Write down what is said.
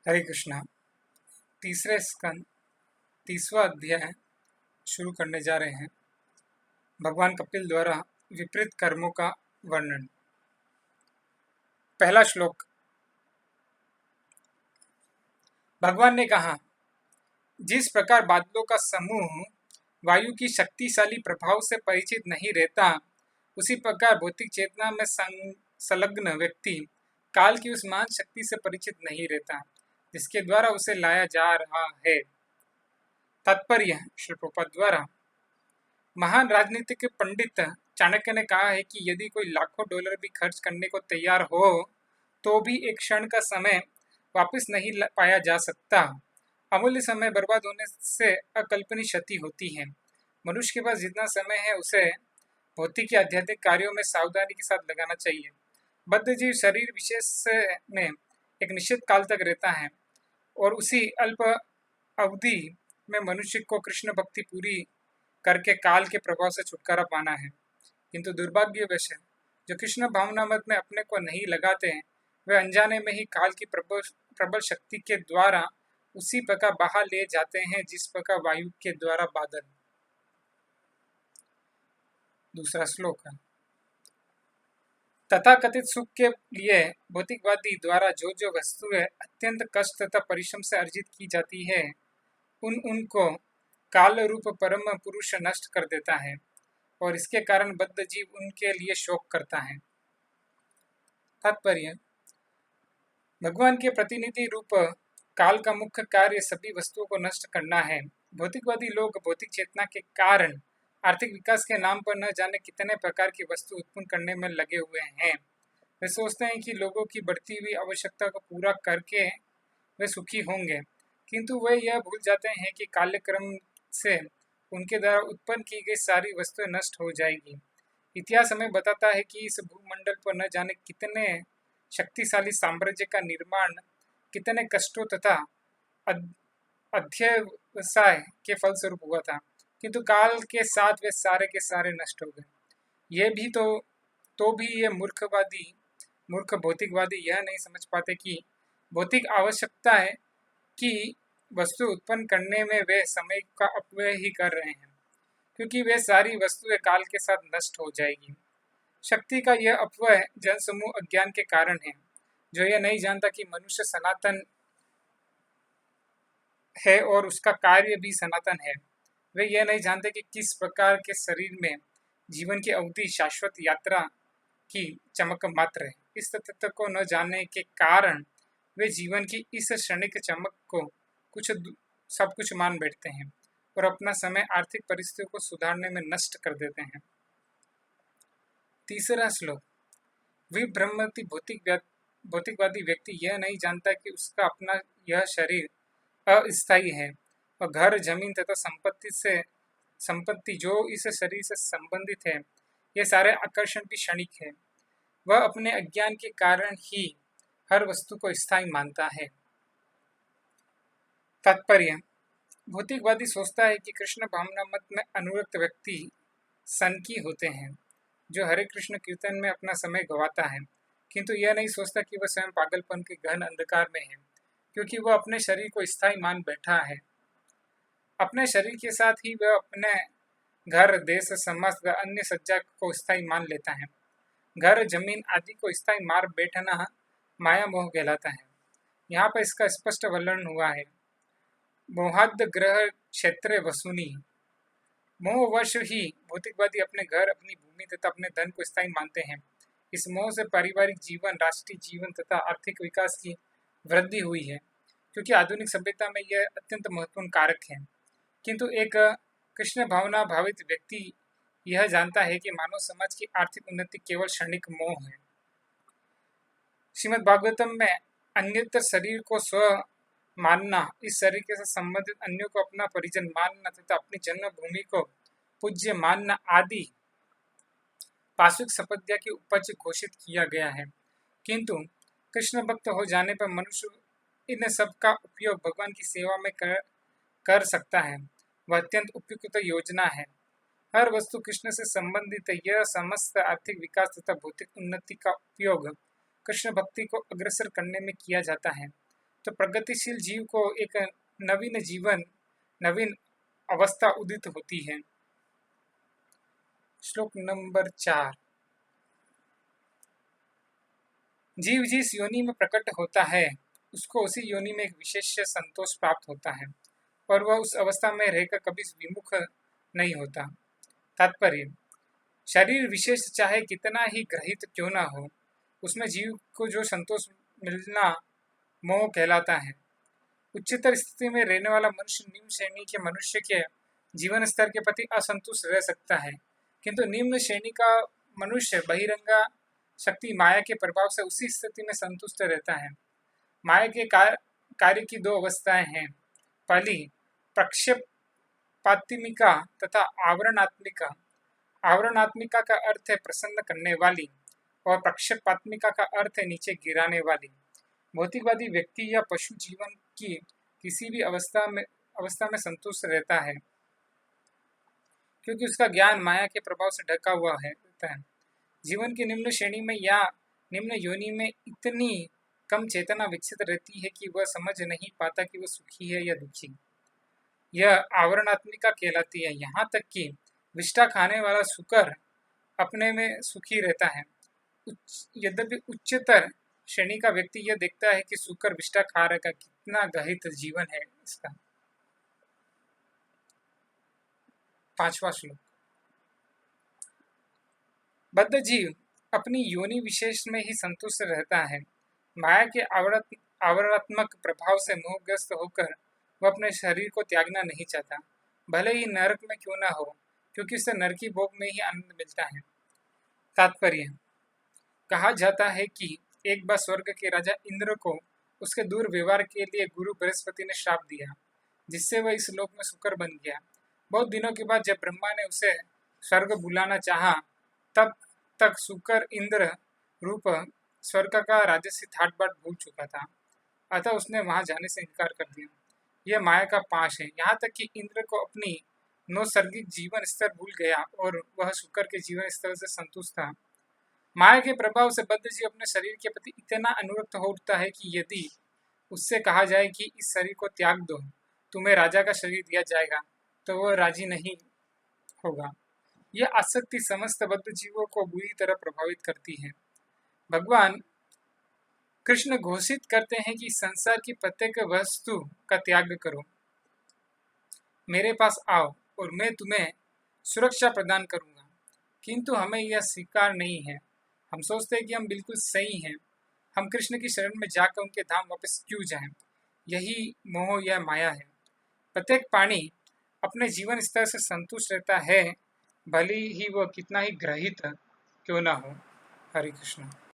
हरे कृष्णा। तीसरे स्कंद 30वां अध्याय शुरू करने जा रहे हैं। भगवान कपिल द्वारा विपरीत कर्मों का वर्णन। पहला श्लोक। भगवान ने कहा, जिस प्रकार बादलों का समूह वायु की शक्तिशाली प्रभाव से परिचित नहीं रहता, उसी प्रकार भौतिक चेतना में संलग्न व्यक्ति काल की उस महान शक्ति से परिचित नहीं रहता जिसके द्वारा उसे लाया जा रहा है। तात्पर्य। श्री प्रभुपाद द्वारा महान राजनीतिक पंडित चाणक्य ने कहा है कि यदि कोई लाखों डॉलर भी खर्च करने को तैयार हो तो भी एक क्षण का समय वापस नहीं पाया जा सकता। अमूल्य समय बर्बाद होने से अकल्पनीय क्षति होती है। मनुष्य के पास जितना समय है उसे भौतिक या आध्यात्मिक कार्यों में सावधानी के साथ लगाना चाहिए। बद्धजीव शरीर विशेष में एक निश्चित काल तक रहता है और उसी अल्प अवधि में मनुष्य को कृष्ण भक्ति पूरी करके काल के प्रभाव से छुटकारा पाना है। किंतु दुर्भाग्यवश जो कृष्ण भावना मत में अपने को नहीं लगाते हैं, वे अनजाने में ही काल की प्रबल शक्ति के द्वारा उसी प्रकार बहा ले जाते हैं जिस प्रकार वायु के द्वारा बादल। दूसरा श्लोक है। तथाकथित सुख के लिए भौतिकवादी द्वारा जो जो वस्तुएं अत्यंत कष्ट तथा परिश्रम से अर्जित की जाती है, उनको काल रूप परम पुरुष नष्ट कर देता है और इसके कारण बद्ध जीव उनके लिए शोक करता है। तात्पर्य। भगवान के प्रतिनिधि रूप काल का मुख्य कार्य सभी वस्तुओं को नष्ट करना है। भौतिकवादी लोग भौतिक चेतना के कारण आर्थिक विकास के नाम पर न जाने कितने प्रकार की वस्तु उत्पन्न करने में लगे हुए हैं। वे सोचते हैं कि लोगों की बढ़ती हुई आवश्यकता को पूरा करके वे सुखी होंगे, किंतु वे यह भूल जाते हैं कि कालक्रम से उनके द्वारा उत्पन्न की गई सारी वस्तुएं नष्ट हो जाएगी। इतिहास हमें बताता है कि इस भूमंडल पर न जाने कितने शक्तिशाली साम्राज्य का निर्माण कितने कष्टों तथा अध्यवसाय के फलस्वरूप हुआ था, किंतु काल के साथ वे सारे के सारे नष्ट हो गए। ये भी तो भी ये मूर्ख भौतिकवादी यह नहीं समझ पाते कि भौतिक आवश्यकताएं की वस्तु उत्पन्न करने में वे समय का अपव्यय ही कर रहे हैं, क्योंकि वे सारी वस्तुएं काल के साथ नष्ट हो जाएगी। शक्ति का यह अपव्यय जनसमूह अज्ञान के कारण है, जो यह नहीं जानता कि मनुष्य सनातन है और उसका कार्य भी सनातन है। वे यह नहीं जानते कि किस प्रकार के शरीर में जीवन की अवधि शाश्वत यात्रा की चमक मात्र है। इस तथ्य को न जानने के कारण वे जीवन की इस क्षणिक चमक को सब कुछ मान बैठते हैं और अपना समय आर्थिक परिस्थितियों को सुधारने में नष्ट कर देते हैं। तीसरा श्लोक। विभ्रमति भौतिकवादी व्यक्ति यह नहीं जानता कि उसका अपना यह शरीर अस्थायी है और घर, जमीन तथा संपत्ति जो इस शरीर से संबंधित है, ये सारे आकर्षण भी क्षणिक है। वह अपने अज्ञान के कारण ही हर वस्तु को स्थायी मानता है। तात्पर्य। भौतिकवादी सोचता है कि कृष्ण भावना मत में अनुरक्त व्यक्ति सनकी होते हैं, जो हरे कृष्ण कीर्तन में अपना समय गवाता है, किंतु यह नहीं सोचता कि वह स्वयं पागलपन के गहन अंधकार में है, क्योंकि वह अपने शरीर को स्थायी मान बैठा है। अपने शरीर के साथ ही वह अपने घर, देश, समाज व अन्य सज्जा को स्थायी मान लेता है। घर, जमीन आदि को स्थायी मार बैठना माया मोह कहलाता है। यहाँ पर इसका स्पष्ट वर्णन हुआ है। मोहाद ग्रह क्षेत्र वसुनी। मोहवश ही भौतिकवादी अपने घर, अपनी भूमि तथा अपने धन को स्थायी मानते हैं। इस मोह से पारिवारिक जीवन, राष्ट्रीय जीवन तथा आर्थिक विकास की वृद्धि हुई है, क्योंकि आधुनिक सभ्यता में यह अत्यंत महत्वपूर्ण कारक है। किंतु एक कृष्ण भावना भावित व्यक्ति यह जानता है कि मानव समाज की आर्थिक उन्नति केवल क्षणिक मोह है। श्रीमद् भागवतम में अन्यत्र शरीर को स्व मानना, इस शरीर के साथ संबंधित अन्यों को अपना परिजन मानना तथा अपनी जन्मभूमि को पूज्य मानना आदि पाशविक संपत्तियों की उपज घोषित किया गया है। किंतु कृष्ण भक्त हो जाने पर मनुष्य इन सब का उपयोग भगवान की सेवा में कर सकता है। वह अत्यंत उपयुक्त योजना है। हर वस्तु कृष्ण से संबंधित है। यह समस्त आर्थिक विकास तथा भौतिक उन्नति का उपयोग कृष्ण भक्ति को अग्रसर करने में किया जाता है। तो प्रगतिशील जीव को एक नवीन जीवन, नवीन अवस्था उदित होती है। श्लोक नंबर 4। जीव जिस योनि में प्रकट होता है उसको उसी योनि में एक विशेष संतोष प्राप्त होता है और वह उस अवस्था में रहकर कभी विमुख नहीं होता। तात्पर्य, शरीर विशेष चाहे कितना ही ग्रहित क्यों ना हो, उसमें जीव को जो संतोष मिलना मोह कहलाता है। उच्चतर स्थिति में रहने वाला मनुष्य निम्न श्रेणी के मनुष्य के जीवन स्तर के प्रति असंतुष्ट रह सकता है, किंतु निम्न श्रेणी का मनुष्य बहिरंगा शक्ति माया के प्रभाव से उसी स्थिति में संतुष्ट रहता है। माया के कार्य की दो अवस्थाएं हैं। पहली प्रक्षेपात्मिका तथा आवरणात्मिका। आवरणात्मिका का अर्थ है प्रसन्न करने वाली और प्रक्षेपात्मिका का अर्थ है नीचे गिराने वाली। भौतिकवादी व्यक्ति या पशु जीवन की किसी भी अवस्था में संतुष्ट रहता है, क्योंकि उसका ज्ञान माया के प्रभाव से ढका हुआ रहता है। जीवन की निम्न श्रेणी में या निम्न योनि में इतनी कम चेतना विकसित रहती है कि वह समझ नहीं पाता कि वह सुखी है या दुखी। यह आवरणात्मिका कहलाती है। यहाँ तक कि विष्ठा खाने वाला शुकर अपने में सुखी रहता है। यद्यपि उच्चतर श्रेणी का व्यक्ति यह देखता है कि शुकर विष्ठा खा रहा, कितना गहित जीवन है इसका। 5वां श्लोक। बद्ध जीव अपनी योनि विशेष में ही संतुष्ट रहता है। माया के आवरणात्मक प्रभाव से मोहग्रस्त होकर वह अपने शरीर को त्यागना नहीं चाहता, भले ही नरक में क्यों ना हो, क्योंकि उसे नरकी भोग में ही आनंद मिलता है। तात्पर्य, कहा जाता है कि एक बार स्वर्ग के राजा इंद्र को उसके दुर्व्यवहार के लिए गुरु बृहस्पति ने श्राप दिया, जिससे वह इस लोक में शुकर बन गया। बहुत दिनों के बाद जब ब्रह्मा ने उसे स्वर्ग बुलाना चाहा, तब तक शुकर इंद्र रूप स्वर्ग का राजसी ठाट बाट भूल चुका था, अतः उसने वहां जाने से इनकार कर दिया। यह माया का पाश है। यहाँ तक कि इंद्र को अपनी नैसर्गिक जीवन स्तर भूल गया और वह शुकर के जीवन स्तर से संतुष्ट था। माया के प्रभाव से बद्ध जीव अपने शरीर के प्रति इतना अनुरक्त हो उठता है कि यदि उससे कहा जाए कि इस शरीर को त्याग दो, तुम्हें राजा का शरीर दिया जाएगा, तो वह राजी नहीं होगा। यह आसक्ति समस्त बद्ध जीवों को बुरी तरह प्रभावित करती है। भगवान कृष्ण घोषित करते हैं कि संसार की प्रत्येक वस्तु का त्याग करो, मेरे पास आओ और मैं तुम्हें सुरक्षा प्रदान करूंगा, किंतु हमें यह स्वीकार नहीं है। हम सोचते हैं कि हम बिल्कुल सही हैं, हम कृष्ण की शरण में जाकर उनके धाम वापस क्यों जाएं? यही मोह या माया है। प्रत्येक प्राणी अपने जीवन स्तर से संतुष्ट रहता है, भले ही वह कितना ही ग्रहित क्यों ना हो। हरे कृष्ण।